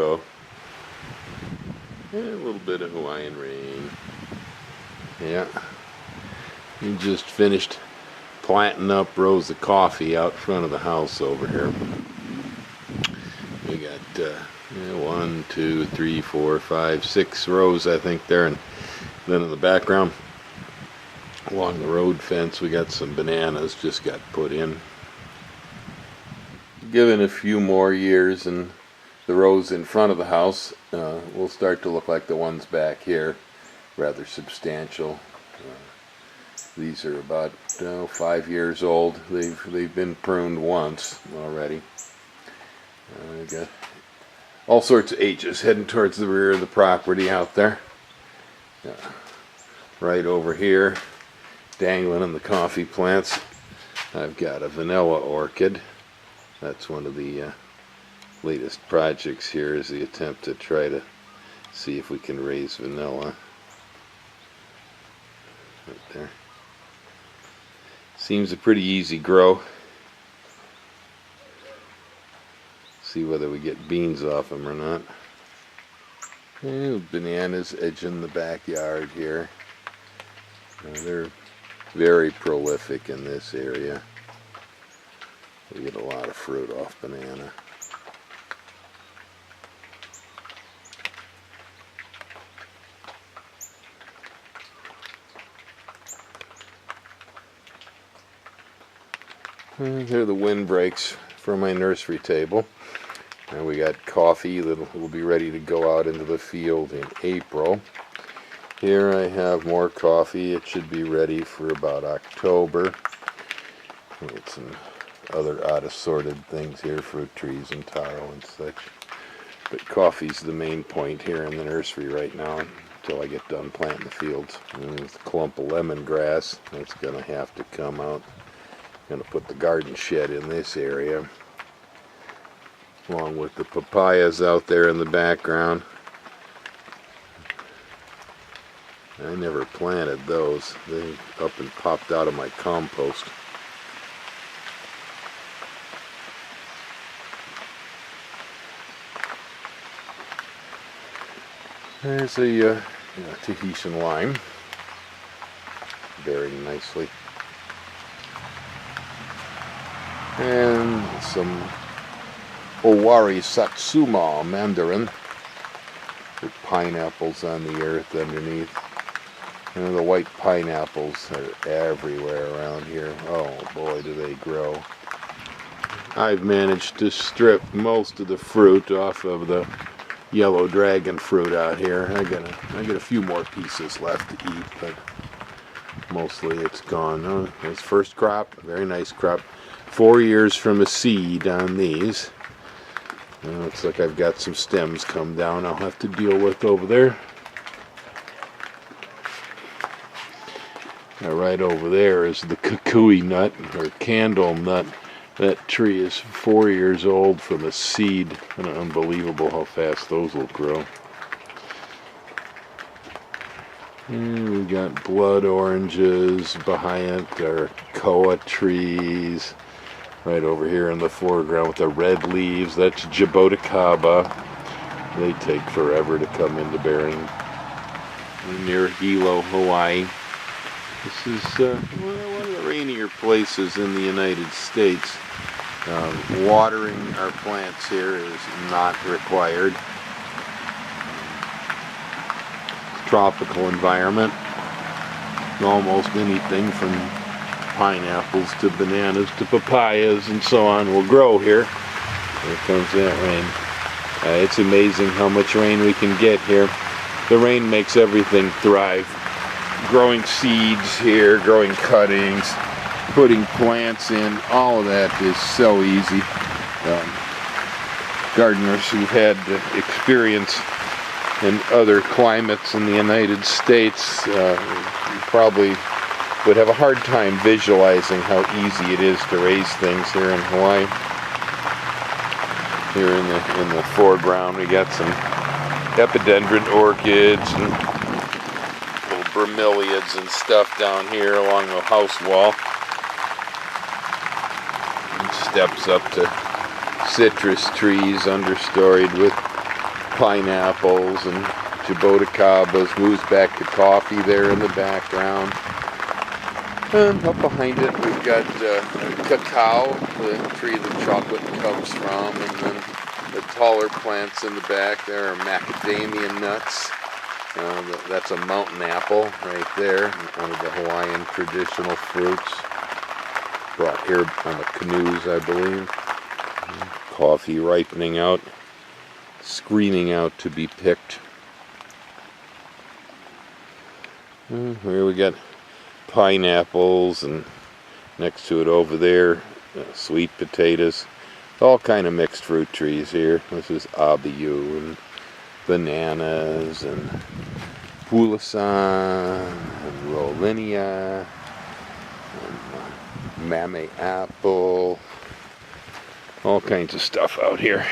rainbow. And a little bit of Hawaiian rain. Yeah. We just finished planting up rows of coffee out front of the house over here. We got 1, 2, 3, 4, 5, 6 rows, I think, there, and then in the background along the road fence we got some bananas just got put in. Given a few more years and the rows in front of the house will start to look like the ones back here, rather substantial. These are about 5 years old. They've been pruned once already. Got all sorts of ages heading towards the rear of the property out there. Right over here, dangling in the coffee plants, I've got a vanilla orchid. That's one of the latest projects here, is the attempt to try to see if we can raise vanilla. Right there. Seems a pretty easy grow. See whether we get beans off them or not. And bananas edging the backyard here. They're very prolific in this area. We get a lot of fruit off banana. There are the windbreaks from my nursery table. And we got coffee that will be ready to go out into the field in April. Here I have more coffee. It should be ready for about October. Got some other odd assorted things here, fruit trees and taro and such. But coffee's the main point here in the nursery right now until I get done planting the fields. And there's a clump of lemongrass that's going to have to come out. I'm going to put the garden shed in this area, along with the papayas out there in the background. I never planted those. They up and popped out of my compost. There's a Tahitian lime, bearing nicely. And some Owari Satsuma mandarin with pineapples on the earth underneath. And the white pineapples are everywhere around here. Oh boy, do they grow. I've managed to strip most of the fruit off of the yellow dragon fruit out here. I got a few more pieces left to eat, but mostly it's gone. Oh, this first crop, very nice crop. 4 years from a seed on these. Looks like I've got some stems come down I'll have to deal with over there. Now right over there is the kukui nut, or candle nut. That tree is 4 years old from a seed. And unbelievable how fast those will grow. And we got blood oranges behind our koa trees. Right over here in the foreground with the red leaves, that's jaboticaba. They take forever to come into bearing. We're near Hilo, Hawaii. This is one of the rainier places in the United States. Watering our plants here is not required. Tropical environment. Almost anything from pineapples to bananas to papayas and so on will grow here. Here comes that rain. It's amazing how much rain we can get here. The rain makes everything thrive. Growing seeds here, growing cuttings, putting plants in, all of that is so easy. Gardeners who've had experience in other climates in the United States probably would have a hard time visualizing how easy it is to raise things here in Hawaii. Here in the foreground we got some epidendron orchids and little bromeliads and stuff down here along the house wall. And steps up to citrus trees understoried with pineapples and jaboticabas. Moves back to coffee there in the background. And up behind it we've got cacao, the tree the chocolate comes from, and then the taller plants in the back there are macadamia nuts. That's a mountain apple right there, one of the Hawaiian traditional fruits. Brought here on the canoes, I believe. Coffee ripening out, screaming out to be picked. Here we got pineapples, and next to it over there, sweet potatoes. All kind of mixed fruit trees here. This is abiyu and bananas and pulasan and rollinia and mame apple. All kinds of stuff out here.